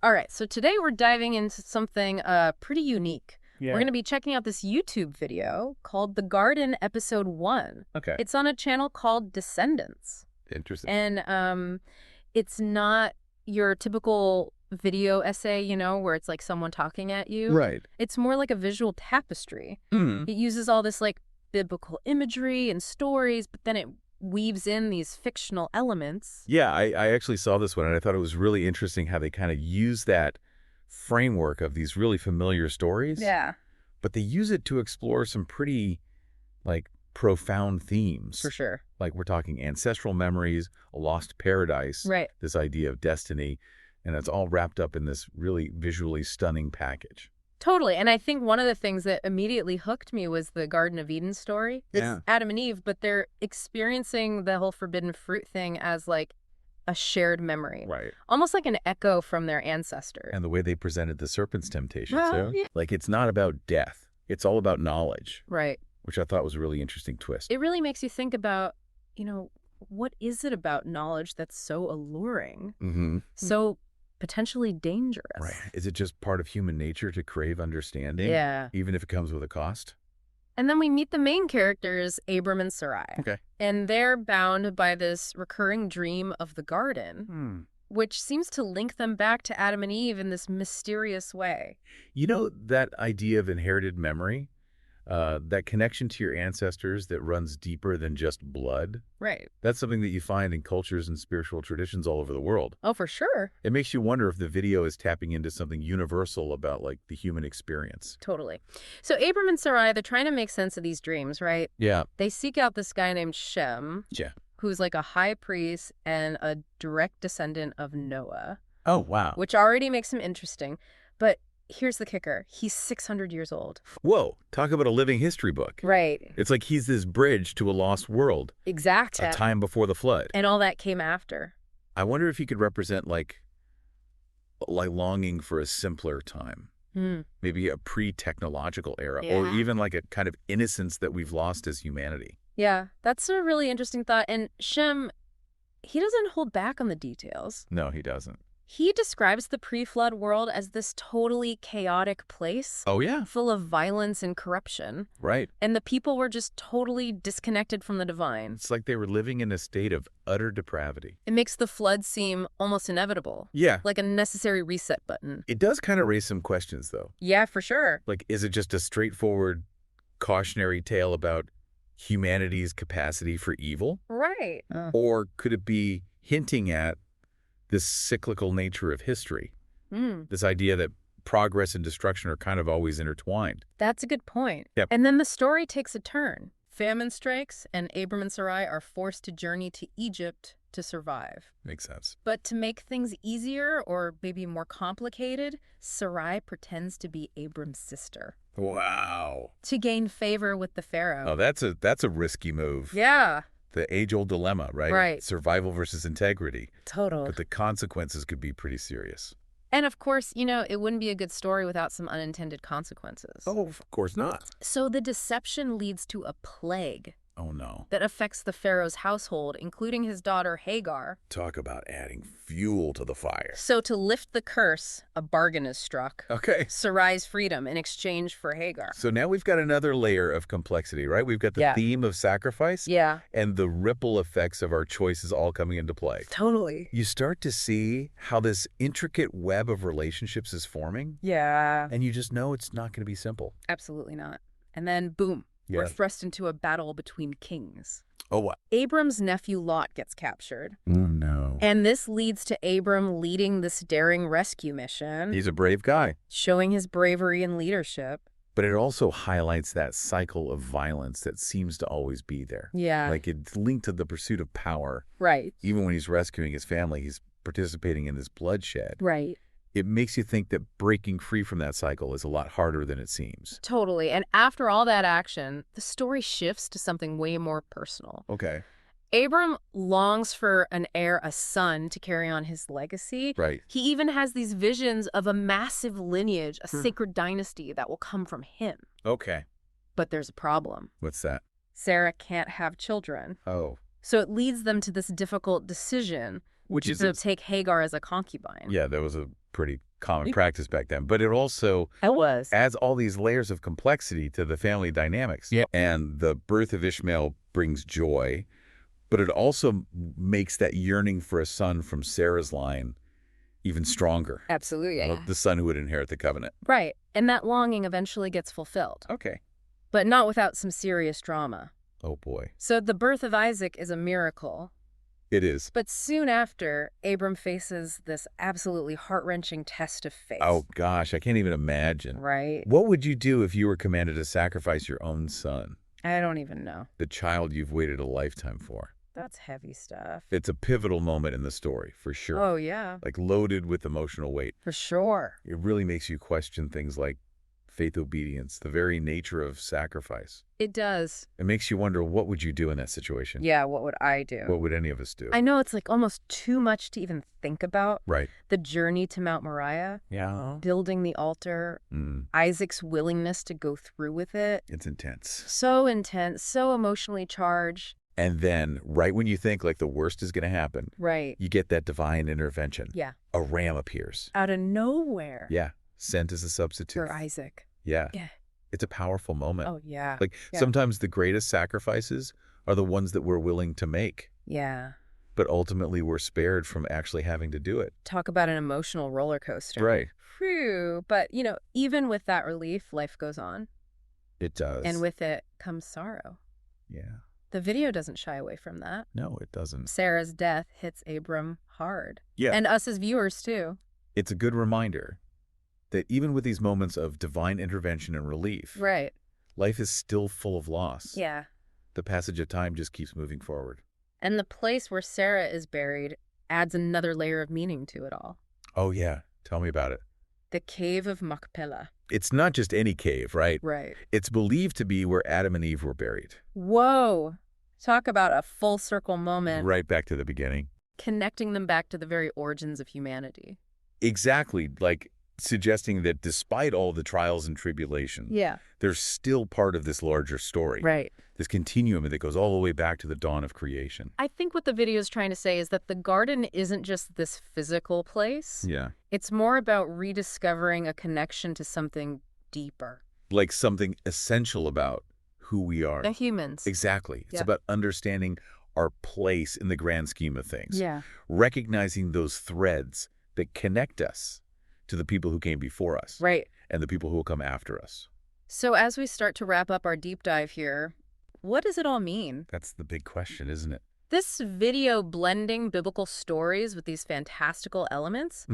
All right, so today we're diving into something pretty unique. Yeah. We're going to be checking out this YouTube video called The Garden Episode 1. Okay. It's on a channel called Descendants. Interesting. And it's not your typical video essay, you know, where it's like someone talking at you. Right. It's more like a visual tapestry. Mm. It uses all this like biblical imagery and stories, but then it weaves in these fictional elements. Yeah, I actually saw this one, and I thought it was really interesting how they kind of use that framework of these really familiar stories. Yeah. But they use it to explore some pretty, like, profound themes. For sure. Like, we're talking ancestral memories, a lost paradise, Right. this idea of destiny, and it's all wrapped up in this really visually stunning package. Totally. And I think one of the things that immediately hooked me was the Garden of Eden story. Yeah. It's Adam and Eve, but they're experiencing the whole forbidden fruit thing as like a shared memory. Right. Almost like an echo from their ancestors. And the way they presented the serpent's temptation, Well, too. yeah. Like, it's not about death. It's all about knowledge, Right. which I thought was a really interesting twist. It really makes you think about, you know, what is it about knowledge that's so alluring, Mm-hmm. so potentially dangerous? Right. Is it just part of human nature to crave understanding? Yeah. Even if it comes with a cost? And then we meet the main characters, Abram and Sarai. Okay. And they're bound by this recurring dream of the garden, which seems to link them back to Adam and Eve in this mysterious way. You know, that idea of inherited memory, that connection to your ancestors that runs deeper than just blood, Right. that's something that you find in cultures and spiritual traditions all over the world. Oh, for sure. It makes you wonder if the video is tapping into something universal about, like, the human experience. Totally. So Abram and Sarai, they're trying to make sense of these dreams, right? Yeah. They seek out this guy named Shem, Yeah. who's like a high priest and a direct descendant of Noah, Oh, wow. which already makes him interesting. But here's the kicker. He's 600 years old. Whoa. Talk about a living history book. Right. It's like he's this bridge to a lost world, Exactly. a time before the flood. And all that came after. I wonder if he could represent like longing for a simpler time, maybe a pre-technological era, or Yeah. even like a kind of innocence that we've lost as humanity. Yeah, that's a really interesting thought. And Shem, he doesn't hold back on the details. No, he doesn't. He describes the pre-flood world as this totally chaotic place, Oh, yeah. full of violence and corruption. Right. And the people were just totally disconnected from the divine. It's like they were living in a state of utter depravity. It makes the flood seem almost inevitable, Yeah. like a necessary reset button. It does kind of raise some questions, though. Yeah, for sure. Like, is it just a straightforward cautionary tale about humanity's capacity for evil? Right. Or could it be hinting at this cyclical nature of history? This idea that progress and destruction are kind of always intertwined. That's a good point. Yep. And then the story takes a turn. Famine strikes, and Abram and Sarai are forced to journey to Egypt to survive. Makes sense. But to make things easier, or maybe more complicated, Sarai pretends to be Abram's sister Wow. to gain favor with the Pharaoh. Oh, that's a risky move. Yeah, The age-old dilemma, right? Right. Survival versus integrity. total. But the consequences could be pretty serious. And of course, you know, it wouldn't be a good story without some unintended consequences. Oh, of course not. So the deception leads to a plague Oh, no. that affects the Pharaoh's household, including his daughter Hagar. Talk about adding fuel to the fire. So to lift the curse, a bargain is struck. Okay. Sarai's freedom in exchange for Hagar. So now we've got another layer of complexity, right? We've got the Yeah. theme of sacrifice Yeah, and the ripple effects of our choices all coming into play. totally. You start to see how this intricate web of relationships is forming, Yeah, and you just know it's not going to be simple. absolutely not. And then, boom, we're Yeah. thrust into a battle between kings. Oh, what? Abram's nephew Lot gets captured. Oh, no. And this leads to Abram leading this daring rescue mission, He's a brave guy. showing his bravery and leadership. But it also highlights that cycle of violence that seems to always be there. Yeah, Like, it's linked to the pursuit of power. right, Even when he's rescuing his family, he's participating in this bloodshed. right. It makes you think that breaking free from that cycle is a lot harder than it seems. Totally. And after all that action, the story shifts to something way more personal. Okay. Abram longs for an heir, a son, to carry on his legacy. Right. He even has these visions of a massive lineage, a sacred dynasty that will come from him. Okay. But there's a problem. What's that? Sarah can't have children. Oh. So it leads them to this difficult decision Which is... to take Hagar as a concubine. Yeah, that was a pretty common practice back then. But it also adds all these layers of complexity to the family dynamics. Yep. And the birth of Ishmael brings joy, but it also makes that yearning for a son from Sarah's line even stronger. Absolutely. The son who would inherit the covenant. Right. And that longing eventually gets fulfilled. Okay. But not without some serious drama. Oh, boy. So the birth of Isaac is a miracle. It is. But soon after, Abram faces this absolutely heart-wrenching test of faith. Oh, gosh, I can't even imagine. Right? What would you do if you were commanded to sacrifice your own son, I don't even know. the child you've waited a lifetime for? That's heavy stuff. It's a pivotal moment in the story, for sure. Oh, yeah. Like loaded with emotional weight. For sure. It really makes you question things like faith, obedience, the very nature of sacrifice. It does. It makes you wonder, what would you do in that situation? Yeah, what would I do? What would any of us do? I know it's like almost too much to even think about. Right. The journey to Mount Moriah, Yeah. building the altar, Isaac's willingness to go through with it. It's intense. So intense, so emotionally charged. And then, right when you think like the worst is going to happen, Right. you get that divine intervention. Yeah. A ram appears. Out of nowhere. Yeah. Sent as a substitute. For Isaac. Yeah. Yeah. It's a powerful moment. Oh, yeah. Like sometimes the greatest sacrifices are the ones that we're willing to make, Yeah. but ultimately we're spared from actually having to do it. Talk about an emotional roller coaster. Right. Phew. But, even with that relief, life goes on. It does. And with it comes sorrow. Yeah. The video doesn't shy away from that. No, it doesn't. Sarah's death hits Abram hard. Yeah. And us as viewers, too. It's a good reminder that even with these moments of divine intervention and relief, Right. life is still full of loss. Yeah. The passage of time just keeps moving forward. And the place where Sarah is buried adds another layer of meaning to it all. Oh, yeah. Tell me about it. The Cave of Machpelah. It's not just any cave, right? Right. It's believed to be where Adam and Eve were buried. Whoa. Talk about a full circle moment. Right back to the beginning. Connecting them back to the very origins of humanity. Exactly. Like suggesting that despite all the trials and tribulations, Yeah. they're still part of this larger story. Right. This continuum that goes all the way back to the dawn of creation. I think what the video is trying to say is that the garden isn't just this physical place. Yeah. It's more about rediscovering a connection to something deeper. Like something essential about who we are. The humans. Exactly. It's Yeah. about understanding our place in the grand scheme of things. Yeah. Recognizing those threads that connect us to the people who came before us. Right. And the people who will come after us. So as we start to wrap up our deep dive here, what does it all mean? That's the big question, isn't it? This video blending biblical stories with these fantastical elements,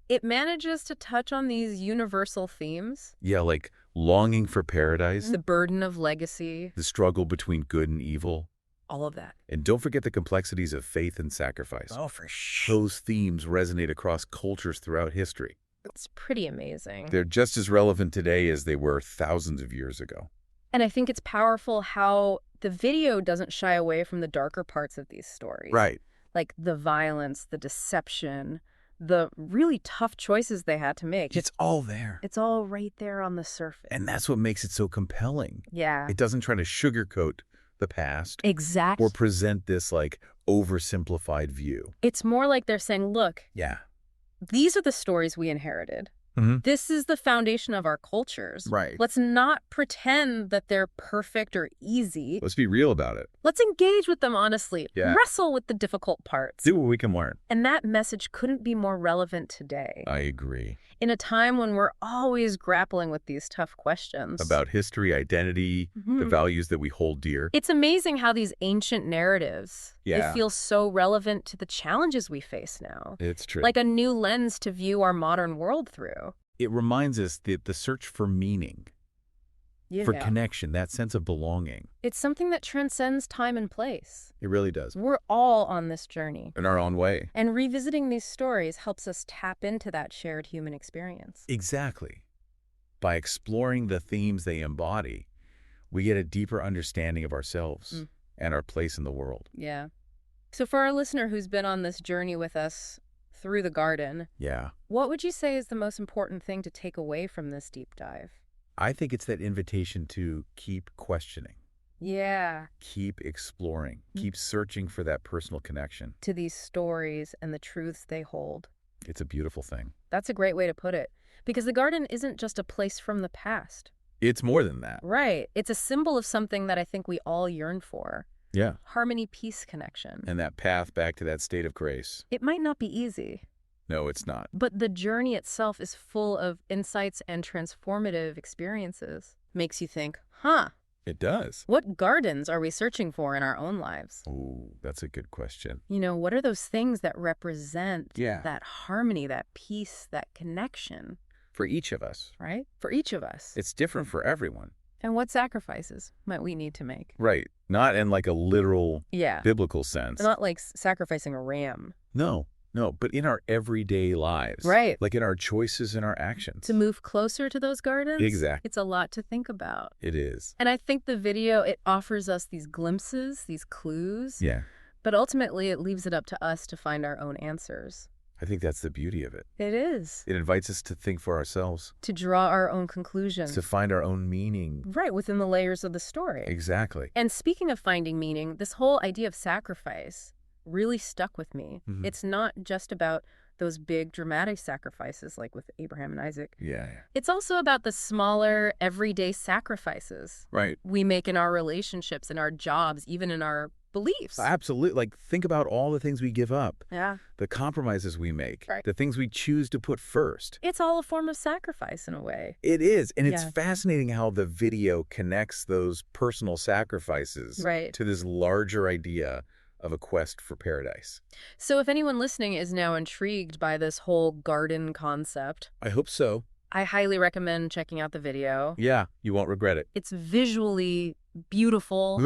it manages to touch on these universal themes. Yeah, like longing for paradise, The burden of legacy, the struggle between good and evil. all of that. And don't forget the complexities of faith and sacrifice. Oh, for sure. Those themes resonate across cultures throughout history. It's pretty amazing. They're just as relevant today as they were thousands of years ago. And I think it's powerful how the video doesn't shy away from the darker parts of these stories. Right. Like the violence, the deception, the really tough choices they had to make. It's all there. It's all right there on the surface. And that's what makes it so compelling. Yeah. It doesn't try to sugarcoat the past Exactly. or present this like oversimplified view. It's more like they're saying, look, Yeah. these are the stories we inherited. Mhm. This is the foundation of our cultures. Right. Let's not pretend that they're perfect or easy. Let's be real about it. Let's engage with them honestly. Yeah. Wrestle with the difficult parts. Do what we can learn. And that message couldn't be more relevant today. I agree. In a time when we're always grappling with these tough questions. About history, identity, the values that we hold dear. It's amazing how these ancient narratives, Yeah. they feel so relevant to the challenges we face now. It's true. Like a new lens to view our modern world through. It reminds us that the search for meaning, Yeah. for connection, that sense of belonging, It's something that transcends time and place. it really does. We're all on this journey. In our own way. And revisiting these stories helps us tap into that shared human experience. Exactly. By exploring the themes they embody, we get a deeper understanding of ourselves and our place in the world. Yeah. So for our listener who's been on this journey with us through the garden, Yeah. what would you say is the most important thing to take away from this deep dive? I think it's that invitation to keep questioning, Yeah. keep exploring, keep searching for that personal connection. To these stories and the truths they hold. It's a beautiful thing. That's a great way to put it. Because the garden isn't just a place from the past. It's more than that. Right. It's a symbol of something that I think we all yearn for. Yeah. Harmony, peace, connection. And that path back to that state of grace. It might not be easy. No, it's not. But the journey itself is full of insights and transformative experiences. Makes you think, huh? It does. What gardens are we searching for in our own lives? Oh, that's a good question. You know, what are those things that represent Yeah. that harmony, that peace, that connection, For each of us. right? For each of us. It's different for everyone. And what sacrifices might we need to make? Right. Not in like a literal Yeah. biblical sense. Not like sacrificing a ram. No, but in our everyday lives. Right. Like in our choices and our actions. To move closer to those gardens? Exactly. It's a lot to think about. It is. And I think the video, it offers us these glimpses, these clues. Yeah. But ultimately, it leaves it up to us to find our own answers. I think that's the beauty of it. It is. It invites us to think for ourselves, To draw our own conclusions. to find our own meaning. Right, within the layers of the story. Exactly. And speaking of finding meaning, this whole idea of sacrifice really stuck with me. Mhm. It's not just about those big dramatic sacrifices like with Abraham and Isaac. Yeah. It's also about the smaller, everyday sacrifices Right. we make in our relationships, in our jobs, even in our beliefs. Absolutely. Like, think about all the things we give up, Yeah. the compromises we make, Right. the things we choose to put first. It's all a form of sacrifice in a way. It is. And it's Yeah. fascinating how the video connects those personal sacrifices Right. to this larger idea of a quest for paradise. So if anyone listening is now intrigued by this whole garden concept, I hope so. I highly recommend checking out the video. Yeah, you won't regret it. It's visually beautiful,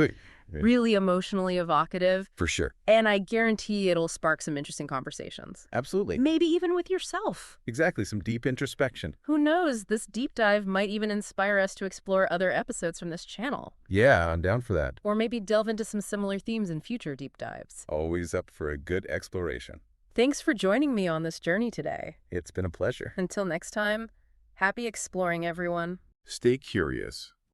really emotionally evocative, For sure. and I guarantee it'll spark some interesting conversations. Absolutely. Maybe even with yourself. Exactly. Some deep introspection. Who knows, this deep dive might even inspire us to explore other episodes from this channel. Yeah, I'm down for that. Or maybe delve into some similar themes in future deep dives. Always up for a good exploration. Thanks for joining me on this journey today. It's been a pleasure. Until next time, happy exploring, everyone. Stay curious.